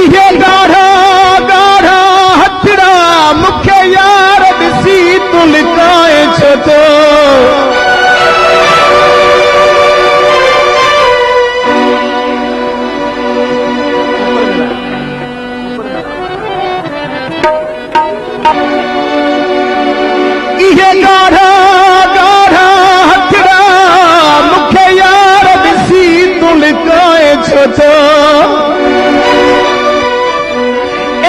इहे गाढ़ा गाढ़ा हथड़ा मुख्य यार ॾिसी तूं लिकाए छो तो इहे गाढ़ा गाढ़ा हथड़ा मुख्य यार ॾिसी तूं लिकाए छो तो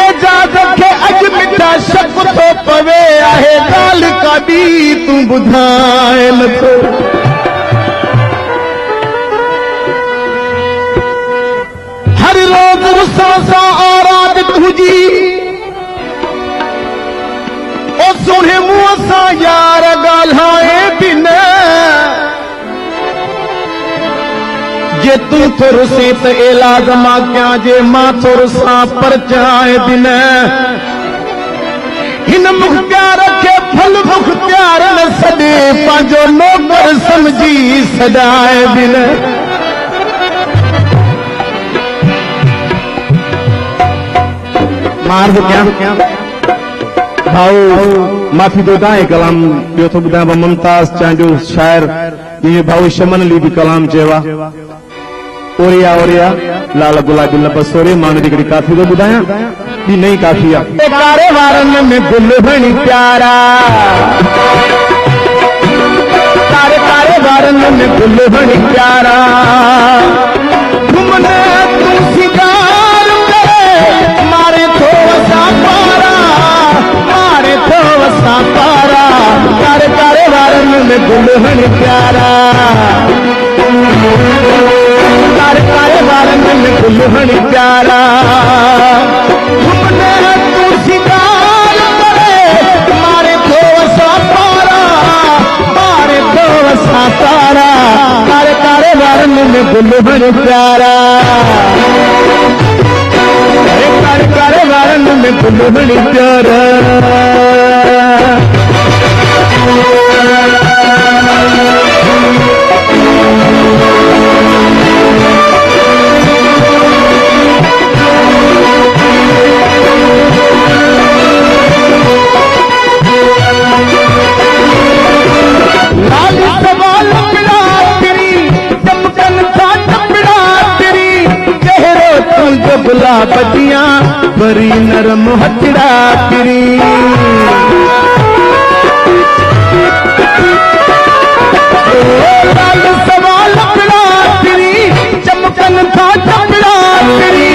एजाज़ खे अॼु मिठा शक थो पवे आहे ॻाल्हि का ॿी तूं ॿुधाए नथो हर रोज़ रुसण सां आराधित हुजी ओ सुहिणे मुंहं सां यार ॻाल्हाए बि न जे तूं थो रुसे त इलाज मां कयां जे मां थो रुसां पर चाहे बि न हिन मुख़्तियार खे फल मुख़्तियार न सॾे पंहिंजो नौकर समझी सॾाए बि न मां अर्ज़ु कयां भाऊ माफ़ी थो ॿुधाए कलाम ॿियो थो ॿुधायां मुमताज़ चांडियो शाइर इहे भाऊ शमन अली बि कलाम चयो आहे ओरिया ओरिया लाल गुलाबी लबस ओरे मां हिकिड़ी काफ़ी थो ॿुधायां ॿी नई काफ़ी आहे कारे वारनि में गुल बणी प्यारा कारे कारे वारनि में गुल बणी प्यारा घुमने तूं सिंगार करे मारे थो असां पारा मारे थो असां पारा कारे कारे वारनि में गुल बणी प्यारा कारे कारे वारनि में गुल बणी प्यारा घुमने तूं सिंगार करे मारे थो असां पारा मारे थो असां पारा कारे कारे वारनि में गुल बणी प्यारा कारे कारे वारनि में गुल बणी प्यारा गुलाबतियां बरी नरम हथड़ा फिरी लाल सवाल लकड़ा फिरी चमकन था चपड़ा फिरी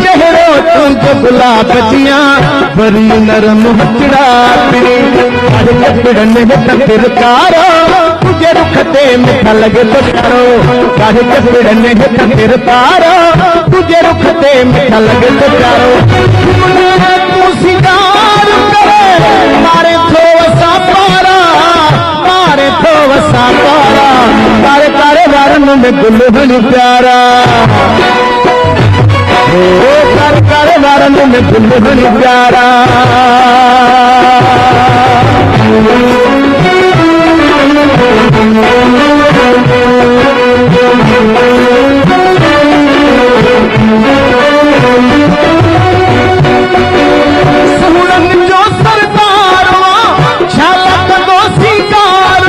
चेहरो तुझ गुलाबतियां बरी नरम हथड़ा फिरी अरे कपड़न हित तिरकारो तुझे रुख ते मिठा लगे तो प्यारो काहे कपड़न हित तिरकारो तुझे रुख ते मिठा लगे तो प्यारो तू सिंगार करे मारे थो असां पारा मारे थो असां पारा कारे कारे वारनि में गुल बणी प्यारा ओ कारे कारे वारनि में गुल बणी प्यारा सुहणनि जो सरदार छाला कंदो सिंगार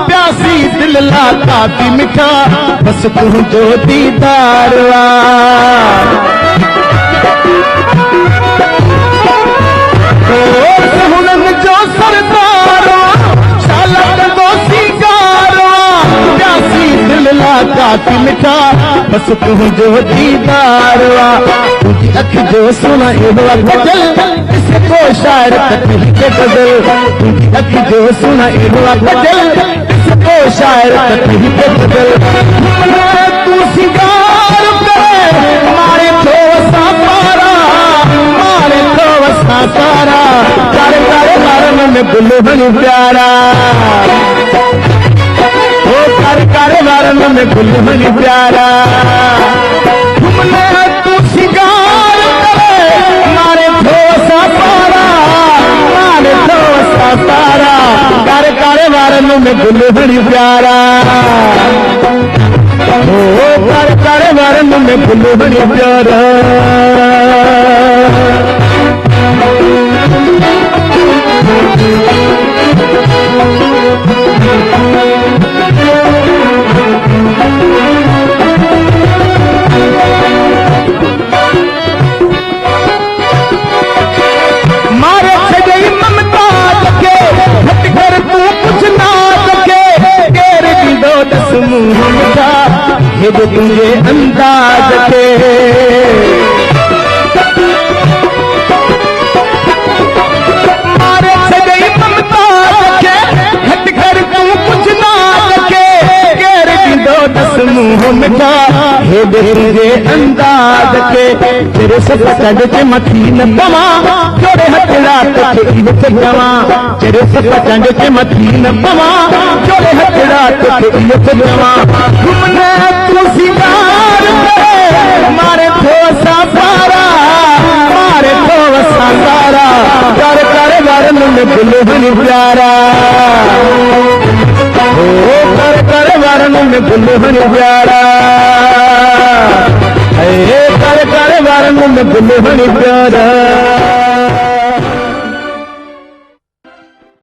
प्यासी दिल ला काफ़ी मिठा बस तुंहिंजो दीदार सुहणनि जो सरदार छाला कंदो सिंगार प्यासी दिल ला काफ़ी मिठा बस तुंहिंजो दीदार तुझी अख जो सुना एॾो गज़ल इसे को शायर तकलीफ़ के गज़ल तुझी अख जो सुना एॾो गज़ल इसे को शायर तकलीफ़ के गज़ल तू सिंगार करे मारे थो असां पारा मारे थो असां पारा कारे कारे वारनि में गुल बणी प्यारा ओ कारे कारे वारनि में गुल बणी प्यारा घुमने तू सिंगार करे मारे थो असां पारा मारे थो असां पारा कारे कारे वारनि में गुल बणी प्यारा ओ कारे कारे वारनि में गुल बणी प्यारा अंदाज के मारे सगई ममताज के हट कर तू कुछ ना सके गैर दो दस मुंह मिटा हे तेरे अंदाज के तेरे से पकड़ के मथी न पवा जोड़े हथड़ा तो इवत जवा तेरे से पकड़ के मथी न पवा जोड़े हथड़ा तो इवत जवा तुमने तू सिंगार मारे थो सारा मारे थो सारा कर कर वरन में दुल्हन प्यारा ओ कर कर वरन में दुल्हन प्यारा कर कर वरन में दुल्हन प्यारा